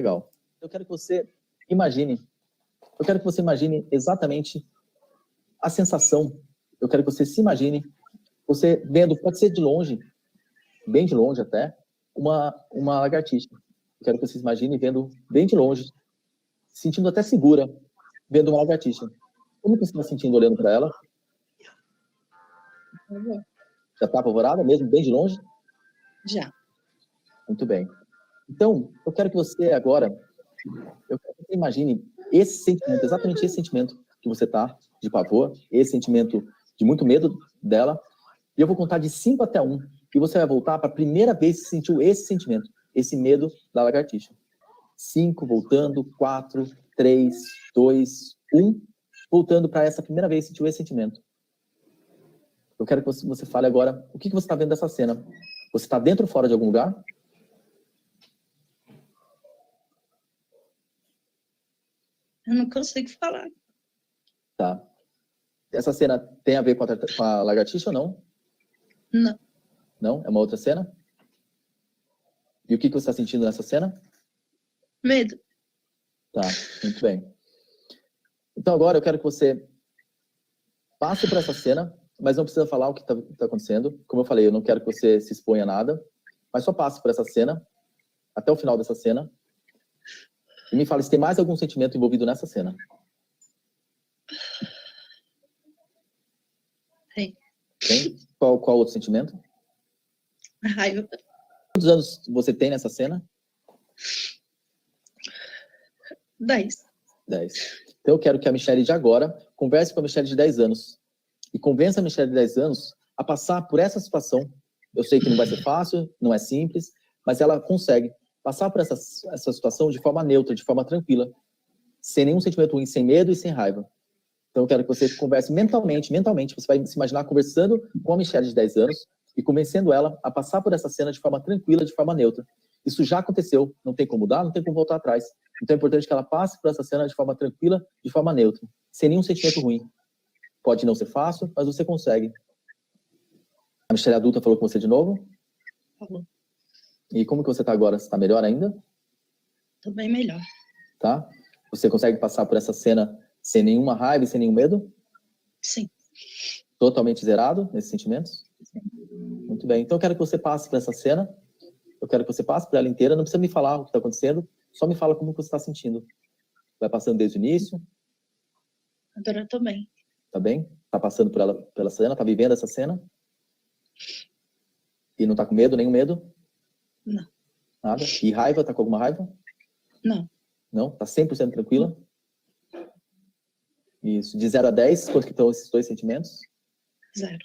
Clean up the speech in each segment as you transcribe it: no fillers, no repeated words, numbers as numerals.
legal. Eu quero que você imagine exatamente a sensação. Eu quero que você se imagine, você vendo, pode ser de longe, bem de longe até, uma lagartixa. Eu quero que você se imagine vendo bem de longe, sentindo até segura, vendo uma lagartixa. Como que você está sentindo olhando para ela? Já está apavorada mesmo, bem de longe? Já. Muito bem. Então, eu quero que você agora, eu quero que você imagine esse sentimento, exatamente esse sentimento que você está, de pavor, esse sentimento de muito medo dela, e eu vou contar de 5 até 1, e você vai voltar para a primeira vez que sentiu esse sentimento, esse medo da lagartixa. 5, voltando, 4, 3, 2, 1, voltando para essa primeira vez que sentiu esse sentimento. Eu quero que você fale agora, o que você está vendo dessa cena? Você está dentro ou fora de algum lugar? Eu não consigo falar. Tá. Essa cena tem a ver com a lagartixa ou não? Não. Não? É uma outra cena? E o que você está sentindo nessa cena? Medo. Tá, muito bem. Então agora eu quero que você passe por essa cena, mas não precisa falar o que está acontecendo. Como eu falei, eu não quero que você se exponha a nada, mas só passe por essa cena, até o final dessa cena, e me fale se tem mais algum sentimento envolvido nessa cena. Tem. Tem? Qual outro sentimento? Raiva. Quantos anos você tem nessa cena? 10. 10. Então eu quero que a Michelle de agora converse com a Michelle de 10 anos e convença a Michelle de 10 anos a passar por essa situação. Eu sei que não vai ser fácil, não é simples, mas ela consegue passar por essa situação de forma neutra, de forma tranquila, sem nenhum sentimento ruim, sem medo e sem raiva. Então eu quero que você converse mentalmente, você vai se imaginar conversando com a Michelle de 10 anos e convencendo ela a passar por essa cena de forma tranquila, de forma neutra. Isso já aconteceu, não tem como mudar, não tem como voltar atrás. Então é importante que ela passe por essa cena de forma tranquila, de forma neutra, sem nenhum sentimento ruim. Pode não ser fácil, mas você consegue. A Michelle adulta falou com você de novo? Falou. E como que você está agora? Você está melhor ainda? Tô bem melhor. Tá? Você consegue passar por essa cena sem nenhuma raiva e sem nenhum medo? Sim. Totalmente zerado nesses sentimentos? Sim. Muito bem. Então eu quero que você passe por essa cena. Eu quero que você passe por ela inteira. Não precisa me falar o que está acontecendo. Só me fala como você está sentindo. Vai passando desde o início? Agora eu tô bem. Tá bem? Tá passando por ela, pela cena? Tá vivendo essa cena? E não tá com medo? Nenhum medo? Não. Nada? E raiva? Tá com alguma raiva? Não. Não? Tá 100% tranquila? Isso. De 0 a 10, quanto que estão esses dois sentimentos? 0.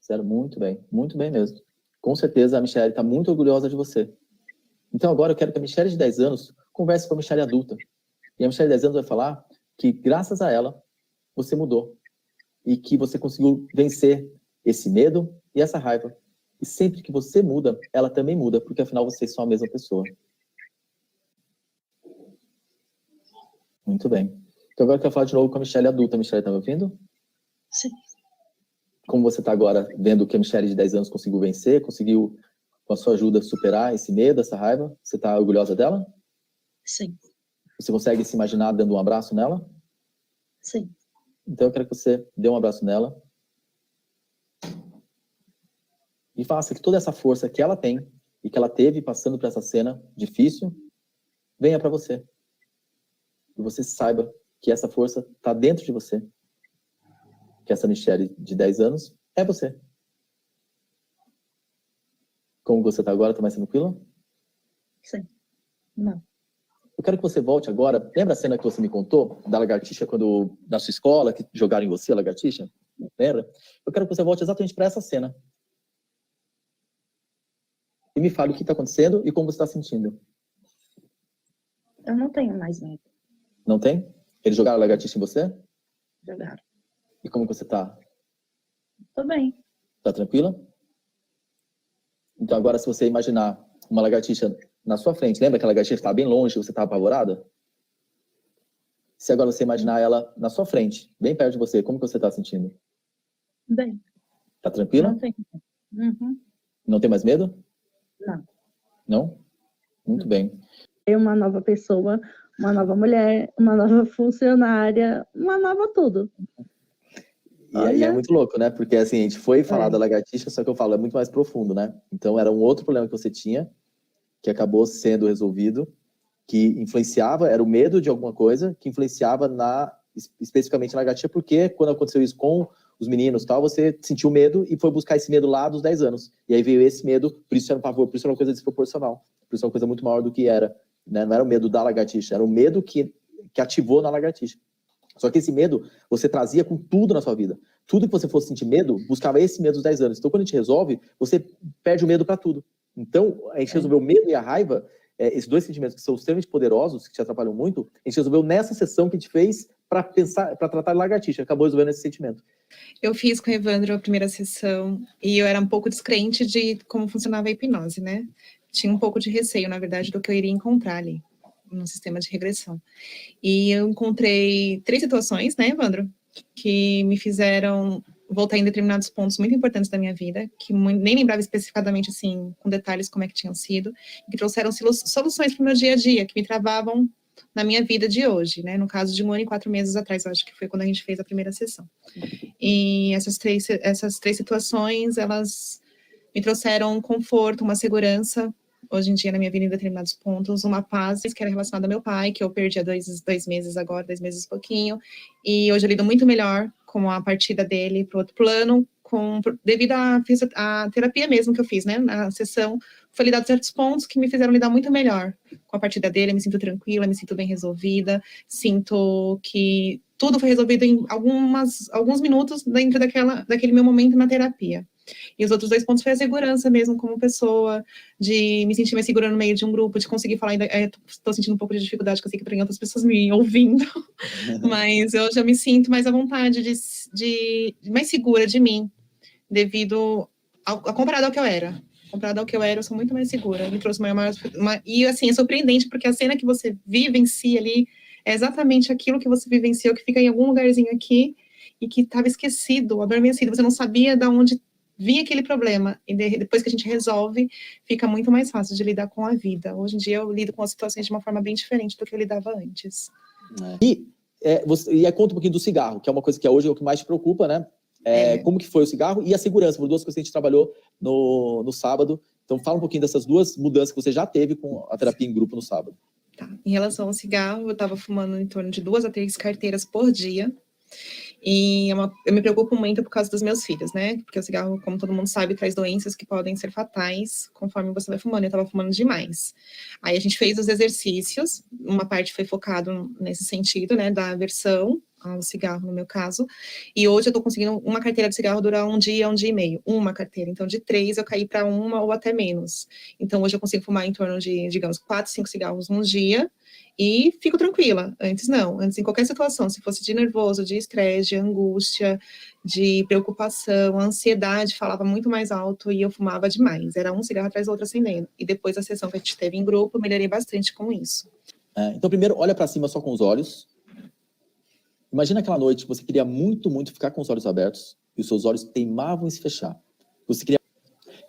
0, muito bem mesmo. Com certeza a Michelle está muito orgulhosa de você. Então agora eu quero que a Michelle de 10 anos converse com a Michelle adulta. E a Michelle de 10 anos vai falar que graças a ela você mudou. E que você conseguiu vencer esse medo e essa raiva. E sempre que você muda, ela também muda, porque afinal vocês são a mesma pessoa. Muito bem. Então agora eu quero falar de novo com a Michelle adulta. A Michelle, tá me ouvindo? Sim. Como você está agora vendo que a Michelle de 10 anos conseguiu vencer, conseguiu, com a sua ajuda, superar esse medo, essa raiva? Você está orgulhosa dela? Sim. Você consegue se imaginar dando um abraço nela? Sim. Então eu quero que você dê um abraço nela. E faça que toda essa força que ela tem e que ela teve passando por essa cena difícil, venha para você. E você saiba que essa força está dentro de você. Que essa Michelle de 10 anos é você. Como você está agora? Está mais tranquila? Sim. Não. Eu quero que você volte agora. Lembra a cena que você me contou da lagartixa quando na sua escola, que jogaram em você a lagartixa? Lembra? Eu quero que você volte exatamente para essa cena. E me fale o que está acontecendo e como você está sentindo. Eu não tenho mais medo. Não tem? Eles jogaram a lagartixa em você? Jogaram. E como você está? Tô bem. Tá tranquila? Então agora se você imaginar uma lagartixa na sua frente, lembra que a lagartixa estava bem longe e você estava apavorada? Se agora você imaginar ela na sua frente, bem perto de você, como que você está sentindo? Bem. Tá tranquila? Não tenho. Uhum. Não tem mais medo? Não. Não? Muito bem. uma nova pessoa, uma nova mulher, uma nova funcionária, uma nova tudo. E aí é muito louco, né? Porque assim, a gente foi falar É. da lagartixa, só que eu falo, é muito mais profundo, né? Então era um outro problema que você tinha, que acabou sendo resolvido, que influenciava, era o medo de alguma coisa, que influenciava especificamente na lagartixa, porque quando aconteceu isso com os meninos e tal, você sentiu medo e foi buscar esse medo lá dos 10 anos. E aí veio esse medo, por isso era um pavor, por isso era uma coisa desproporcional, por isso era uma coisa muito maior do que era, né? Não era o medo da lagartixa, era o medo que ativou na lagartixa. Só que esse medo você trazia com tudo na sua vida. Tudo que você fosse sentir medo, buscava esse medo dos 10 anos. Então, quando a gente resolve, você perde o medo para tudo. Então, a gente resolveu o medo e a raiva, esses dois sentimentos que são extremamente poderosos, que te atrapalham muito, a gente resolveu nessa sessão que a gente fez para pensar, para tratar de lagartixa. Acabou resolvendo esse sentimento. Eu fiz com o Evandro a primeira sessão e eu era um pouco descrente de como funcionava a hipnose, né? Tinha um pouco de receio, na verdade, do que eu iria encontrar ali no sistema de regressão. E eu encontrei 3 situações, né, Evandro, que me fizeram voltar em determinados pontos muito importantes da minha vida, que nem lembrava especificadamente, assim, com detalhes como é que tinham sido, e que trouxeram soluções para o meu dia a dia, que me travavam na minha vida de hoje, né, no caso de 1 ano e 4 meses atrás, eu acho que foi quando a gente fez a primeira sessão. E essas três situações, elas me trouxeram um conforto, uma segurança, hoje em dia na minha vida em determinados pontos, uma paz que era relacionada ao meu pai, que eu perdi há 2 meses agora, 2 meses e pouquinho, e hoje eu lido muito melhor com a partida dele para o outro plano, devido à terapia mesmo que eu fiz, né, na sessão, foi lidado certos pontos que me fizeram lidar muito melhor com a partida dele, me sinto tranquila, me sinto bem resolvida, sinto que tudo foi resolvido em alguns minutos dentro daquele meu momento na terapia. E os outros 2 pontos foi a segurança mesmo como pessoa, de me sentir mais segura no meio de um grupo, de conseguir falar, estou sentindo um pouco de dificuldade, que eu sei que tem outras pessoas me ouvindo, mas eu já me sinto mais à vontade, mais segura de mim, devido comparado ao que eu era. Comparado ao que eu era, eu sou muito mais segura. Me trouxe e assim, é surpreendente, porque a cena que você vivencia ali é exatamente aquilo que você vivenciou, que fica em algum lugarzinho aqui, e que estava esquecido, adormecido, você não sabia de onde vinha aquele problema, e depois que a gente resolve, fica muito mais fácil de lidar com a vida. Hoje em dia eu lido com as situações de uma forma bem diferente do que eu lidava antes. Conta um pouquinho do cigarro, que é uma coisa que hoje é o que mais te preocupa, né? Como que foi o cigarro e a segurança, foram 2 coisas que a gente trabalhou no sábado. Então fala um pouquinho dessas 2 mudanças que você já teve com a terapia em grupo no sábado. Tá. Em relação ao cigarro, eu estava fumando em torno de 2 a 3 carteiras por dia. E eu me preocupo muito por causa dos meus filhos, né? Porque o cigarro, como todo mundo sabe, traz doenças que podem ser fatais conforme você vai fumando. Eu tava fumando demais. Aí a gente fez os exercícios, uma parte foi focado nesse sentido, né? Da aversão ao cigarro, no meu caso. E hoje eu tô conseguindo uma carteira de cigarro durar 1 dia, 1 dia e meio. Uma carteira. Então, de 3 eu caí para 1 ou até menos. Então, hoje eu consigo fumar em torno de, digamos, 4, 5 cigarros num dia. E fico tranquila. Antes não. Antes, em qualquer situação, se fosse de nervoso, de estresse, de angústia, de preocupação, ansiedade, falava muito mais alto e eu fumava demais. Era um cigarro atrás do outro acendendo. E depois da sessão que a gente teve em grupo, eu melhorei bastante com isso. Então, primeiro, olha para cima só com os olhos. Imagina aquela noite que você queria muito, muito ficar com os olhos abertos e os seus olhos teimavam em se fechar. Você queria...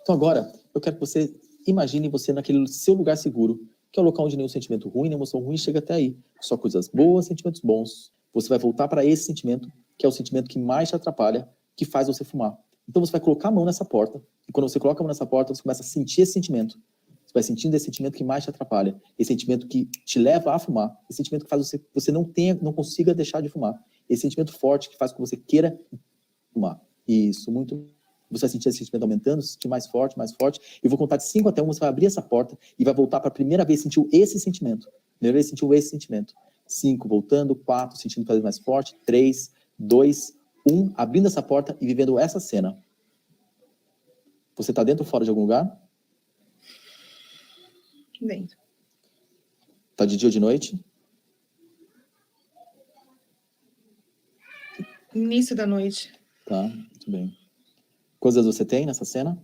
Então, agora, eu quero que você imagine você naquele seu lugar seguro, que é o local onde nenhum sentimento ruim, nem emoção ruim chega até aí. Só coisas boas, sentimentos bons. Você vai voltar para esse sentimento, que é o sentimento que mais te atrapalha, que faz você fumar. Então você vai colocar a mão nessa porta, e quando você coloca a mão nessa porta, você começa a sentir esse sentimento. Você vai sentindo esse sentimento que mais te atrapalha, esse sentimento que te leva a fumar, esse sentimento que faz você não consiga deixar de fumar, esse sentimento forte que faz com que você queira fumar. Isso, muito. Você vai sentir esse sentimento aumentando, sentir mais forte, e vou contar de 5 até 1, você vai abrir essa porta e vai voltar para a primeira vez, sentiu esse sentimento. Primeira vez sentiu esse sentimento. 5, voltando, 4, sentindo cada vez mais forte, 3, 2, 1, abrindo essa porta e vivendo essa cena. Você está dentro ou fora de algum lugar? Dentro. Está de dia ou de noite? Início da noite. Tá, muito bem. Coisas você tem nessa cena?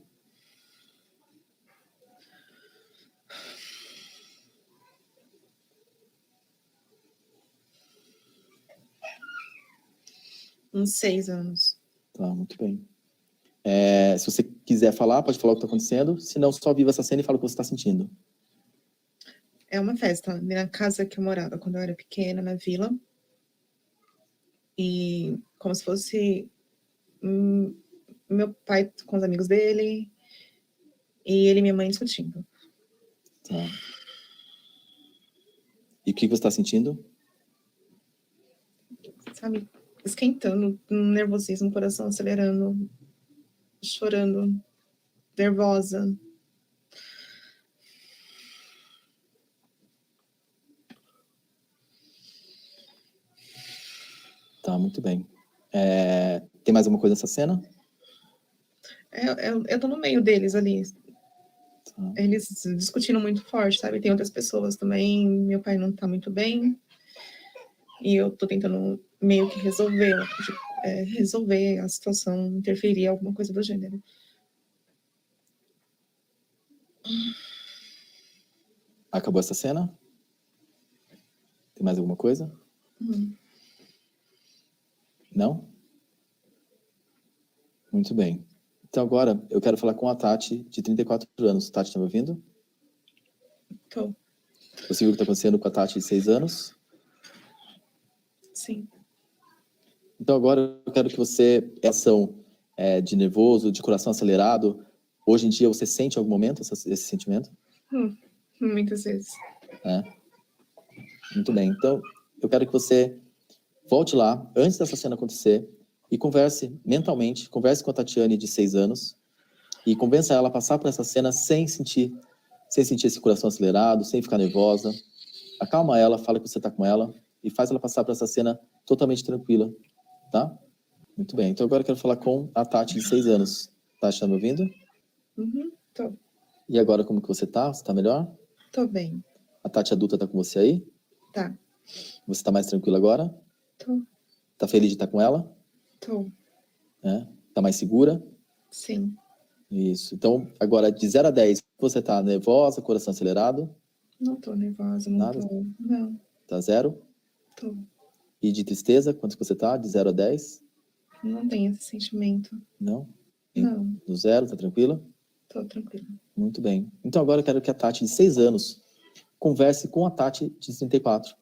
Uns 6 anos. Tá, muito bem. Se você quiser falar, pode falar o que está acontecendo. Se não, só viva essa cena e fala o que você está sentindo. é uma festa na casa que eu morava quando eu era pequena, na vila. E como se fosse meu pai com os amigos dele e ele e minha mãe discutindo. Tá. E o que você está sentindo? Sabe, esquentando, nervosismo, coração acelerando, chorando, nervosa. Tá, muito bem. Tem mais alguma coisa nessa cena? Eu tô no meio deles ali. Tá. Eles discutindo muito forte, sabe? Tem outras pessoas também. Meu pai não tá muito bem. E eu tô tentando meio que resolver a situação, interferir, alguma coisa do gênero. Acabou essa cena? Tem mais alguma coisa? Não? Muito bem. Então agora eu quero falar com a Tati, de 34 anos. Tati, tá me ouvindo? Tô. Você viu o que está acontecendo com a Tati de 6 anos? Sim. Então agora eu quero que você, ação de nervoso, de coração acelerado, hoje em dia você sente em algum momento esse sentimento? Muitas vezes. Muito bem. Então eu quero que você volte lá, antes dessa cena acontecer, e converse mentalmente, converse com a Tatiane de 6 anos, e convença ela a passar por essa cena sem sentir esse coração acelerado, sem ficar nervosa. Acalma ela, fala que você está com ela, e faz ela passar por essa cena totalmente tranquila, tá? Muito bem. Então agora eu quero falar com a Tati de 6 anos. Tati, tá me ouvindo? Tô. E agora como que você tá? Você tá melhor? Tô bem. A Tati adulta tá com você aí? Tá. Você tá mais tranquila agora? Tô. Tá feliz de estar com ela? Tô. Tá mais segura? Sim. Isso. Então, agora, de 0 a 10, você tá nervosa, coração acelerado? Não tô nervosa, não Nada? tô. Não. Tá 0? Tô. E de tristeza, quanto que você tá? De 0 a 10? Não tenho esse sentimento. Não? Não. No 0, tá tranquila? Tô tranquila. Muito bem. Então agora eu quero que a Tati de 6 anos converse com a Tati de 34.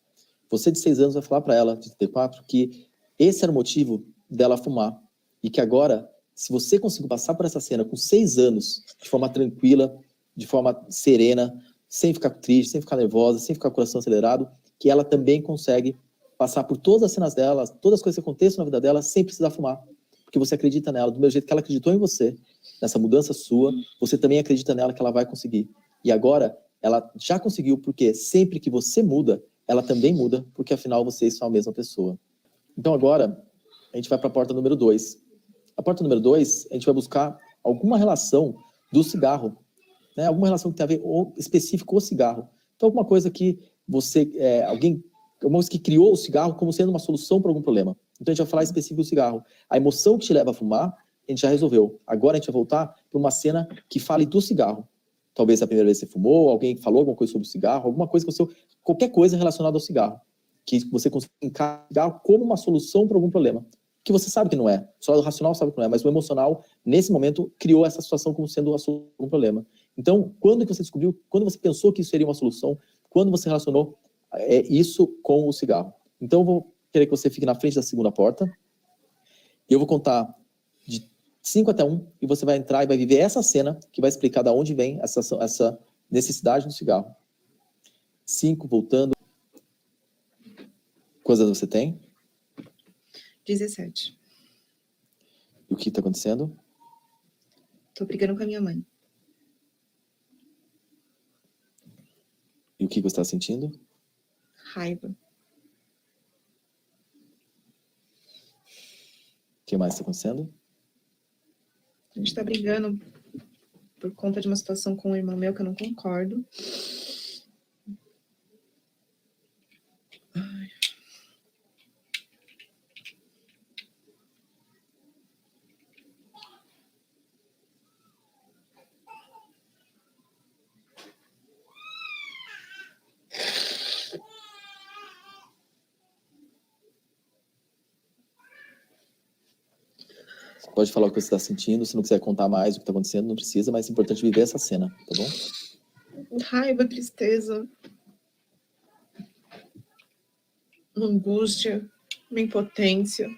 Você de 6 anos vai falar para ela, de 34, que esse era o motivo dela fumar. E que agora, se você conseguir passar por essa cena com 6 anos, de forma tranquila, de forma serena, sem ficar triste, sem ficar nervosa, sem ficar com o coração acelerado, que ela também consegue passar por todas as cenas dela, todas as coisas que aconteçam na vida dela, sem precisar fumar. Porque você acredita nela, do mesmo jeito que ela acreditou em você, nessa mudança sua, você também acredita nela que ela vai conseguir. E agora, ela já conseguiu, porque sempre que você muda, ela também muda, porque afinal vocês são a mesma pessoa. Então agora, a gente vai para a porta número 2. A porta número 2, a gente vai buscar alguma relação do cigarro, né? Alguma relação que tem a ver específico com o cigarro. Então alguma coisa que você, alguma coisa que criou o cigarro como sendo uma solução para algum problema. Então a gente vai falar específico do cigarro. A emoção que te leva a fumar, a gente já resolveu. Agora a gente vai voltar para uma cena que fale do cigarro. Talvez a primeira vez que você fumou, alguém falou alguma coisa sobre o cigarro, alguma coisa que você... Qualquer coisa relacionada ao cigarro. Que você consiga encarar o cigarro como uma solução para algum problema. Que você sabe que não é. Só o racional sabe que não é, mas o emocional, nesse momento, criou essa situação como sendo a solução para um problema. Então, quando que você descobriu, quando você pensou que isso seria uma solução, quando você relacionou isso com o cigarro? Então, eu vou querer que você fique na frente da segunda porta. E eu vou contar de 5 até 1, e você vai entrar e vai viver essa cena que vai explicar de onde vem essa necessidade do cigarro. 5, voltando. Quantos anos você tem? 17. E o que está acontecendo? Tô brigando com a minha mãe. E o que você está sentindo? Raiva. O que mais está acontecendo? A gente tá brigando por conta de uma situação com um irmão meu que eu não concordo. Você pode falar o que você está sentindo, se não quiser contar mais o que está acontecendo, não precisa, mas é importante viver essa cena, tá bom? Raiva, tristeza. uma angústia, uma impotência.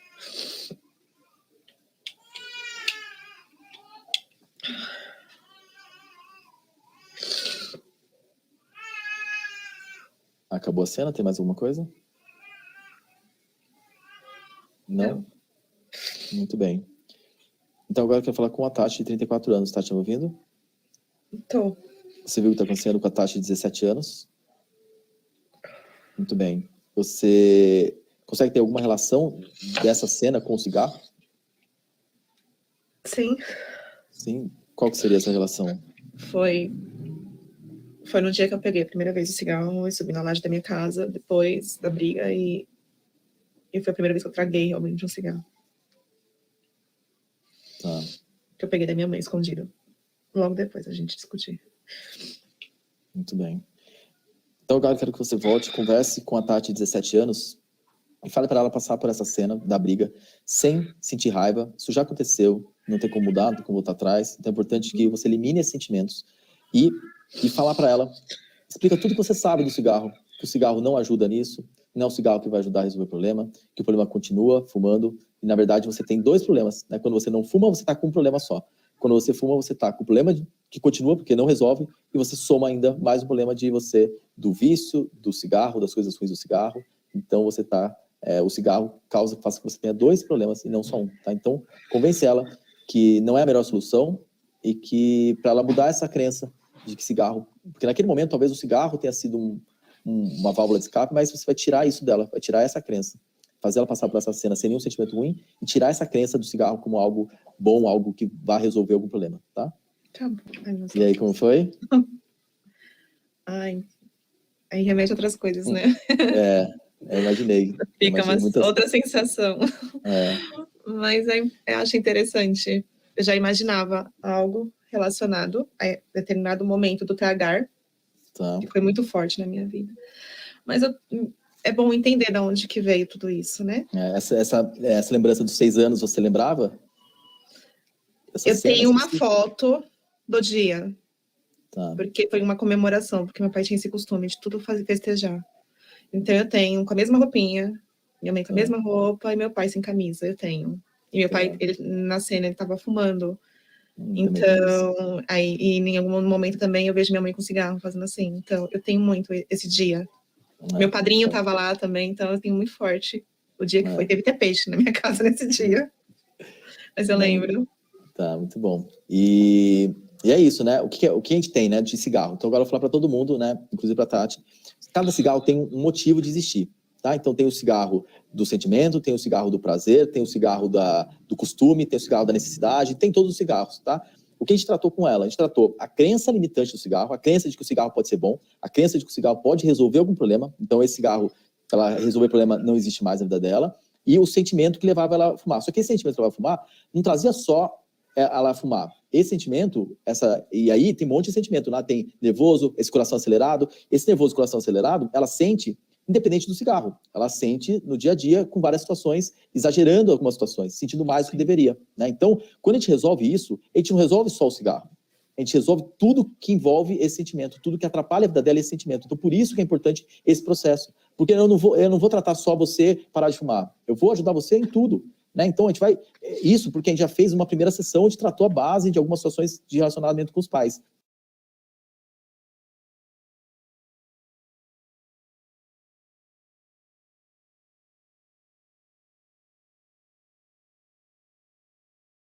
Acabou a cena? Tem mais alguma coisa? Não? Muito bem. Então agora eu quero falar com a Tati, de 34 anos. Tati, tá me ouvindo? Tô. Você viu o que está acontecendo com a Tati, de 17 anos? Muito bem. Você consegue ter alguma relação dessa cena com o cigarro? Sim. Sim. Qual que seria essa relação? Foi no dia que eu peguei a primeira vez o cigarro e subi na laje da minha casa, depois da briga, e foi a primeira vez que eu traguei realmente um cigarro. Tá. Que eu peguei da minha mãe escondido. Logo depois a gente discutiu. Muito bem. Então agora eu quero que você volte, converse com a Tati, de 17 anos, e fale para ela passar por essa cena da briga sem sentir raiva. Isso já aconteceu, não tem como mudar, não tem como voltar atrás. Então é importante que você elimine esses sentimentos e falar para ela, explica tudo que você sabe do cigarro, que o cigarro não ajuda nisso, não é o cigarro que vai ajudar a resolver o problema, que o problema continua fumando, e na verdade você tem dois problemas, né? Quando você não fuma, você está com um problema só. Quando você fuma, você está com o problema que continua porque não resolve, e você soma ainda mais o problema do vício, do cigarro, das coisas ruins do cigarro. Então você está, o cigarro faz com que você tenha dois problemas e não só um, tá? Então convence ela que não é a melhor solução e que para ela mudar essa crença de que cigarro, porque naquele momento talvez o cigarro tenha sido uma válvula de escape, mas você vai tirar isso dela, vai tirar essa crença, fazer ela passar por essa cena sem nenhum sentimento ruim e tirar essa crença do cigarro como algo bom, algo que vai resolver algum problema, tá? Tá bom. E aí, como foi? Ai, aí remete a outras coisas, né? Eu imaginei. Fica uma outra sensação. Mas eu acho interessante. Eu já imaginava algo relacionado a determinado momento do tragar, que foi muito forte na minha vida. Mas é bom entender de onde que veio tudo isso, né? Essa lembrança dos 6 anos, você lembrava? Eu tenho uma foto do dia, porque foi uma comemoração, porque meu pai tinha esse costume de tudo festejar. Então eu tenho com a mesma roupinha, minha mãe com a mesma roupa e meu pai sem camisa, eu tenho. E meu pai, na cena, ele estava fumando. Então, aí em algum momento também eu vejo minha mãe com cigarro fazendo assim. Então, eu tenho muito esse dia. Meu padrinho estava lá também, então eu tenho muito forte o dia que foi. Teve até peixe na minha casa nesse dia. Mas eu lembro. Tá, muito bom. E é isso, né? O que a gente tem, né, de cigarro? Então agora eu vou falar para todo mundo, né, inclusive para a Tati. Cada cigarro tem um motivo de existir, tá? Então tem o cigarro do sentimento, tem o cigarro do prazer, tem o cigarro do costume, tem o cigarro da necessidade, tem todos os cigarros, tá? O que a gente tratou com ela? A gente tratou a crença limitante do cigarro, a crença de que o cigarro pode ser bom, a crença de que o cigarro pode resolver algum problema. Então esse cigarro, ela resolver problema, não existe mais na vida dela. E o sentimento que levava ela a fumar. Só que esse sentimento que levava a fumar não trazia só ela a fumar. Esse sentimento, e aí tem um monte de sentimento, né? Tem nervoso, esse coração acelerado. Esse nervoso, coração acelerado, ela sente independente do cigarro. Ela sente no dia a dia, com várias situações, exagerando algumas situações, sentindo mais do que deveria, né? Então, quando a gente resolve isso, a gente não resolve só o cigarro. A gente resolve tudo que envolve esse sentimento, tudo que atrapalha a vida dela, esse sentimento. Então, por isso que é importante esse processo. Porque eu não vou tratar só você parar de fumar. Eu vou ajudar você em tudo, né? Então, a gente vai... Isso porque a gente já fez uma primeira sessão onde tratou a base de algumas situações de relacionamento com os pais.